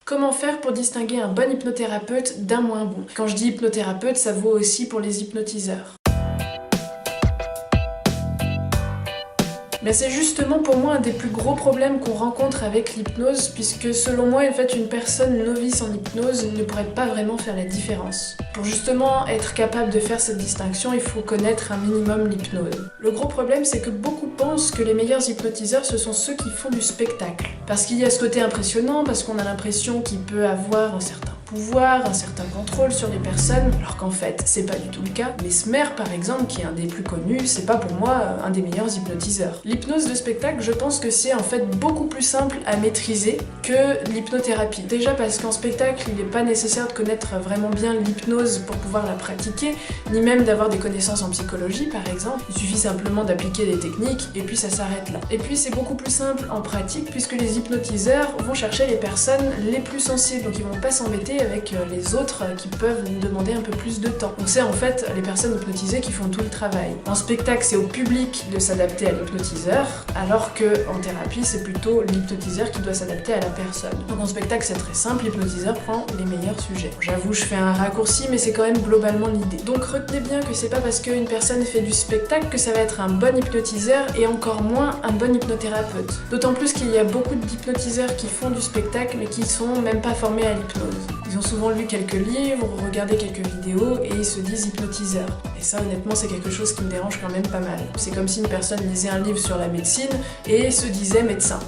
Comment faire pour distinguer un bon hypnothérapeute d'un moins bon? Quand je dis hypnothérapeute, ça vaut aussi pour les hypnotiseurs. Mais c'est justement pour moi un des plus gros problèmes qu'on rencontre avec l'hypnose, puisque selon moi, en fait, une personne novice en hypnose ne pourrait pas vraiment faire la différence. Pour justement être capable de faire cette distinction, il faut connaître un minimum l'hypnose. Le gros problème, c'est que beaucoup pensent que les meilleurs hypnotiseurs, ce sont ceux qui font du spectacle. Parce qu'il y a ce côté impressionnant, parce qu'on a l'impression qu'il peut avoir un certain pouvoir, un certain contrôle sur les personnes, alors qu'en fait, c'est pas du tout le cas. Mesmer, par exemple, qui est un des plus connus, c'est pas pour moi un des meilleurs hypnotiseurs. L'hypnose de spectacle, je pense que c'est en fait beaucoup plus simple à maîtriser que l'hypnothérapie. Déjà parce qu'en spectacle, il n'est pas nécessaire de connaître vraiment bien l'hypnose pour pouvoir la pratiquer, ni même d'avoir des connaissances en psychologie, par exemple. Il suffit simplement d'appliquer des techniques, et puis ça s'arrête là. Et puis c'est beaucoup plus simple en pratique, puisque les hypnotiseurs vont chercher les personnes les plus sensibles, donc ils vont pas s'embêter avec les autres qui peuvent nous demander un peu plus de temps. Donc c'est en fait les personnes hypnotisées qui font tout le travail. En spectacle, c'est au public de s'adapter à l'hypnotiseur, alors que en thérapie, c'est plutôt l'hypnotiseur qui doit s'adapter à la personne. Donc en spectacle, c'est très simple, l'hypnotiseur prend les meilleurs sujets. J'avoue, je fais un raccourci, mais c'est quand même globalement l'idée. Donc retenez bien que c'est pas parce qu'une personne fait du spectacle que ça va être un bon hypnotiseur et encore moins un bon hypnothérapeute. D'autant plus qu'il y a beaucoup d'hypnotiseurs qui font du spectacle mais qui sont même pas formés à l'hypnose. Ils ont souvent lu quelques livres, regardé quelques vidéos et ils se disent hypnotiseurs. Et ça, honnêtement, c'est quelque chose qui me dérange quand même pas mal. C'est comme si une personne lisait un livre sur la médecine et se disait médecin.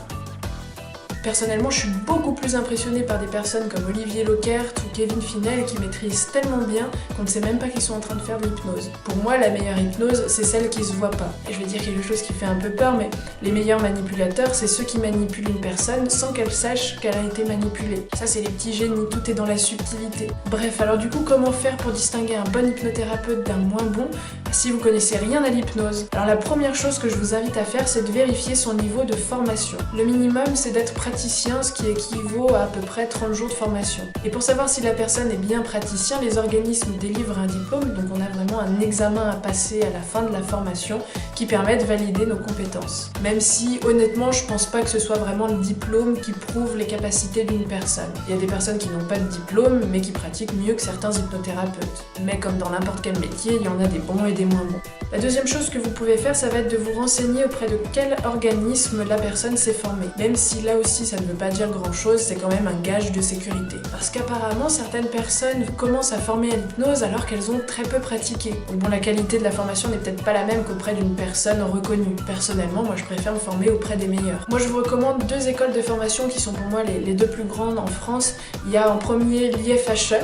Personnellement, je suis beaucoup plus impressionnée par des personnes comme Olivier Lockert ou Kevin Finel qui maîtrisent tellement bien qu'on ne sait même pas qu'ils sont en train de faire de l'hypnose. Pour moi, la meilleure hypnose, c'est celle qui se voit pas. Et je vais dire quelque chose qui fait un peu peur, mais les meilleurs manipulateurs, c'est ceux qui manipulent une personne sans qu'elle sache qu'elle a été manipulée. Ça, c'est les petits génies, tout est dans la subtilité. Bref, alors du coup, comment faire pour distinguer un bon hypnothérapeute d'un moins bon si vous connaissez rien à l'hypnose? Alors la première chose que je vous invite à faire, c'est de vérifier son niveau de formation. Le minimum, c'est d'être praticien, ce qui équivaut à peu près 30 jours de formation. Et pour savoir si la personne est bien praticien, les organismes délivrent un diplôme, donc on a vraiment un examen à passer à la fin de la formation qui permet de valider nos compétences. Même si, honnêtement, je pense pas que ce soit vraiment le diplôme qui prouve les capacités d'une personne. Il y a des personnes qui n'ont pas de diplôme, mais qui pratiquent mieux que certains hypnothérapeutes. Mais comme dans n'importe quel métier, il y en a des bons et des moins bons. La deuxième chose que vous pouvez faire, ça va être de vous renseigner auprès de quel organisme la personne s'est formée. Même si là aussi ça ne veut pas dire grand chose, c'est quand même un gage de sécurité. Parce qu'apparemment certaines personnes commencent à former à l'hypnose alors qu'elles ont très peu pratiqué. Donc bon, la qualité de la formation n'est peut-être pas la même qu'auprès d'une personne reconnue. Personnellement, moi je préfère me former auprès des meilleurs. Moi je vous recommande deux écoles de formation qui sont pour moi les deux plus grandes en France. Il y a en premier l'IFHE,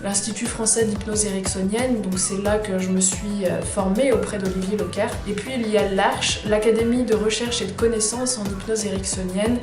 l'Institut français d'hypnose ericksonienne, donc c'est là que je me suis formée auprès d'Olivier Lockert. Et puis il y a l'Arche, l'Académie de recherche et de connaissances en hypnose ericksonienne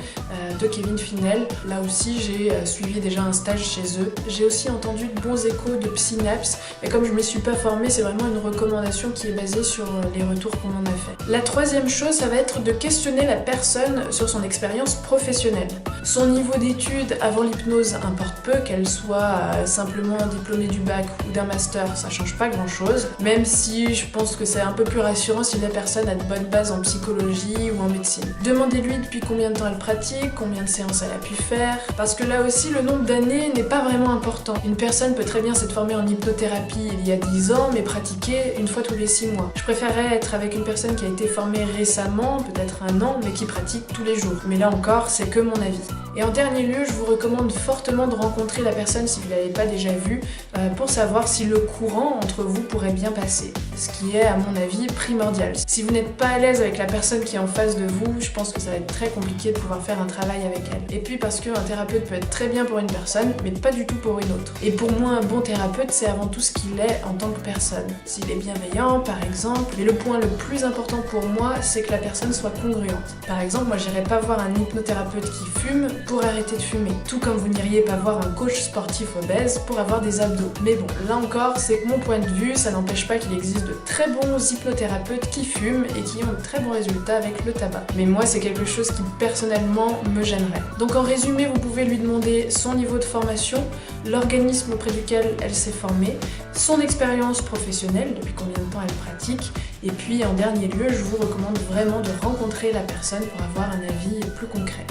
de Kevin Finel. Là aussi j'ai suivi déjà un stage chez eux. J'ai aussi entendu de bons échos de Psynaps, mais comme je ne me suis pas formée, c'est vraiment une recommandation qui est basée sur les retours qu'on en a fait. La troisième chose, ça va être de questionner la personne sur son expérience professionnelle. Son niveau d'études avant l'hypnose importe peu, qu'elle soit simplement diplômée du bac ou d'un master, ça change pas grand chose, même si je pense que c'est un peu plus rassurant si la personne a de bonnes bases en psychologie ou en médecine. Demandez-lui depuis combien de temps elle pratique, combien de séances elle a pu faire, parce que là aussi le nombre d'années n'est pas vraiment important. Une personne peut très bien s'être formée en hypnothérapie il y a 10 ans, mais pratiquer une fois tous les 6 mois. Je préférerais être avec une personne qui a été formée récemment, peut-être 1 an, mais qui pratique tous les jours. Mais là encore, c'est que mon avis. Et en dernier lieu, je vous recommande fortement de rencontrer la personne si vous ne l'avez pas déjà vue, pour savoir si le courant entre vous pourrait bien passer. Ce qui est, à mon avis, primordial. Si vous n'êtes pas à l'aise avec la personne qui est en face de vous, je pense que ça va être très compliqué de pouvoir faire un travail avec elle. Et puis parce qu'un thérapeute peut être très bien pour une personne, mais pas du tout pour une autre. Et pour moi, un bon thérapeute, c'est avant tout ce qu'il est en tant que personne. S'il est bienveillant, par exemple. Mais le point le plus important pour moi, c'est que la personne soit congruente. Par exemple, moi, j'irais pas voir un hypnothérapeute qui fume pour arrêter de fumer. Tout comme vous n'iriez pas voir un coach sportif obèse pour avoir des abdos. Mais bon, là encore, c'est mon point de vue, ça n'empêche pas qu'il existe de très bons hypnothérapeutes qui fument et qui ont de très bons résultats avec le tabac. Mais moi, c'est quelque chose qui personnellement me gênerait. Donc en résumé, vous pouvez lui demander son niveau de formation, l'organisme auprès duquel elle s'est formée, son expérience professionnelle, depuis combien de temps elle pratique, et puis en dernier lieu, je vous recommande vraiment de rencontrer la personne pour avoir un avis plus concret.